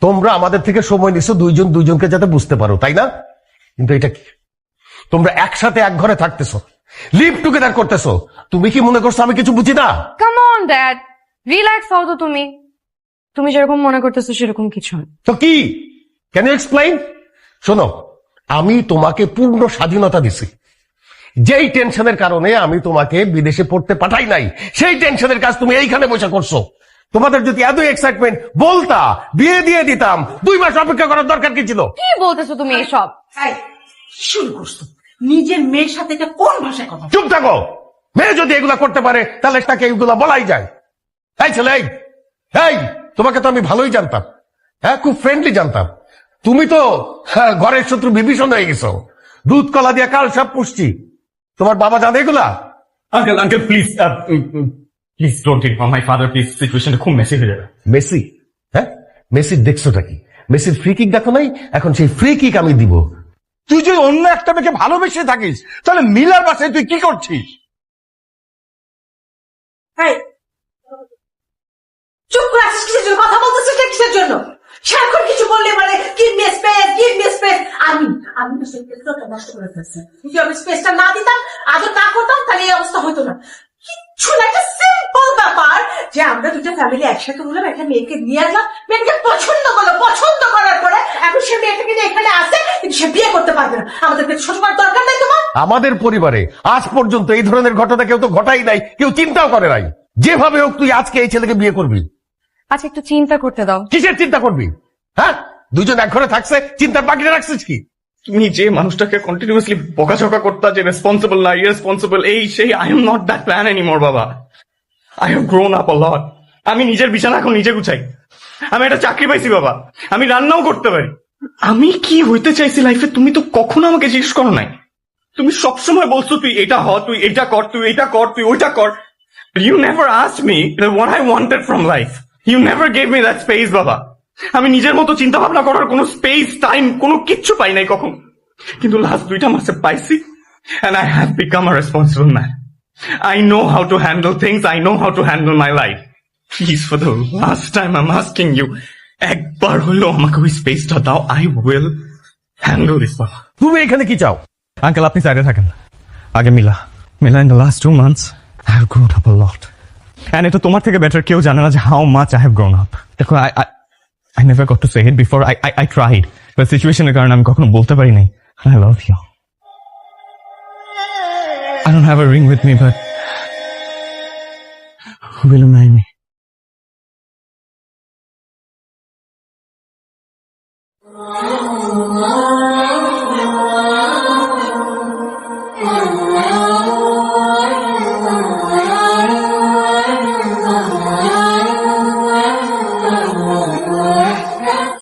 তোমরা আমাদের থেকে সময় নিছো দুইজন দুইজনকে যাতে বুঝতে পারো, তাই না? কিন্তু এটা কি, তোমরা একসাথে এক ঘরে থাকতেছো, লিভ টুগেদার করতেছো, তুমি কি মনে করছো আমি কিছু বুঝি না? কাম অন ড্যাড, রিল্যাক্স হও তো। তুমি যেরকম মনে করতেছো সেরকম কিছু না। তো কি, ক্যান ইউ এক্সপ্লেইন? শোনো, আমি তোমাকে পূর্ণ স্বাধীনতা দিছি। যেই টেনশনের কারণে আমি তোমাকে বিদেশে পড়তে পাঠাই নাই, সেই টেনশনের কাজ তুমি এইখানে বসে করছো। তোমাদের যদি এত এক্সাইটমেন্ট বলতা, বিয়ে দিয়ে দিতাম। 2 মাস অপেক্ষা করার দরকার কি ছিল? কি বলতেছো তুমি এসব? শুরু করছো নিজের মেয়ের সাথে, এটা কোন ভাষায় কথা? চুপ থাকো। মেয়ে যদি এগুলা করতে পারে তাহলে তাকে এগুলা বলাই যায়। এই ছেলে, এই তোমাকে তো আমি ভালোই জানতাম, হ্যাঁ, খুব ফ্রেন্ডলি জানতাম। তুমি তো ঘরের শত্রু বিভীষণ হয়ে গেছো। দুধ কলা দিয়ে কাল সব পুষছি। তোমার বাবা জানে এগুলা? Uncle please please don't inform my father please, সিচুয়েশনটা খুব মেসি হয়ে যাবে। মেসি? হ্যাঁ, মেসির দেখছোটা কি? মেসির ফ্রি কিক দেখো নাই? এখন সেই ফ্রি কিক আমি দিব। তুই যদি অন্য একটা মেয়েকে ভালোবেসে থাকিস তাহলে মিলার বাসায় তুই কি করছিস? চুপ করে আসিস কিসের জন্য? কথা বলতেছিস না কিসের জন্য? সারাক্ষণ কিছু বললে মানে give me space, give me space. আমি তো সেই স্পেসটা নষ্ট করে ফেলছি। যদি আমি স্পেসটা না দিতাম, আদর না করতাম, তাহলে এই অবস্থা হতো না। কিচ্ছু না, একটা সিম্পল ব্যাপার যে আমরা দুটো ফ্যামিলি একসাথে হলাম, একটা মেয়েকে নিয়ে আসলাম, মেয়েকে পছন্দ করলো, পছন্দ করার পরে এখন সে মেয়েটাকে নিয়ে এখানে আসে, কিন্তু সে বিয়ে করতে পারবে না। আমাদেরকে ছোট করার দরকার নাই তোমার। আমাদের পরিবারে আজ পর্যন্ত এই ধরনের ঘটনা কেউ তো ঘটাই নাই, কেউ চিন্তাও করে নাই। যেভাবে হোক তুই আজকে এই ছেলেকে বিয়ে করবি। আচ্ছা একটু চিন্তা করতে দাও। কিসের চিন্তা করবি? হ্যাঁ, দুজন এক ঘরে থাকছে, চিন্তার বাকিটা রাখছিস কি? তুমি যে মানুষটাকে কন্টিনিউয়াসলি বকাঝকা করতা যে রেসপন্সিবল না, ইরেসপন্সিবল, এই সেই, I am not that plan anymore বাবা। I have grown up a lot. আমি নিজের বিছানা এখন নিজে গুছাই। আমি একটা চাকরি পাইছি বাবা, আমি রান্নাও করতে পারি। আমি কি হইতে চাইছি লাইফে তুমি তো কখনো আমাকে জিজ্ঞেস করো নাই। তুমি সবসময় বলছো তুই এটা হ, তুই এটা কর, তুই এটা কর, তুই ওইটা কর। You never asked me what I wanted from life. You never gave me that space, বাবা। আমি নিজের মতো চিন্তা ভাবনা করার কোনো স্পেস, টাইম, কোনো কিচ্ছু পাই নাই কখন। কিন্তু লাস্ট 2 মাসে পাইছি, and I have become a responsible man. I know how to handle things. I know how to handle my life. Please, for the last time, I'm asking you, একবার হলো আমাকে ওই স্পেসটা দাও। I will handle this, বাবা। তুমি এখানে কি চাও? আঙ্কেল আপনি সাইডে থাকেন। আগে মিলা in the last 2 months I have grown up a lot, and এটা তোমার থেকে বেটার কেউ জানে না যে how much I have grown up. দেখো, I never got to say it before. I tried, but সিচুয়েশনের কারণে আমি কখনো বলতে পারি নাই I love you. I don't have a ring with me, but will you marry me?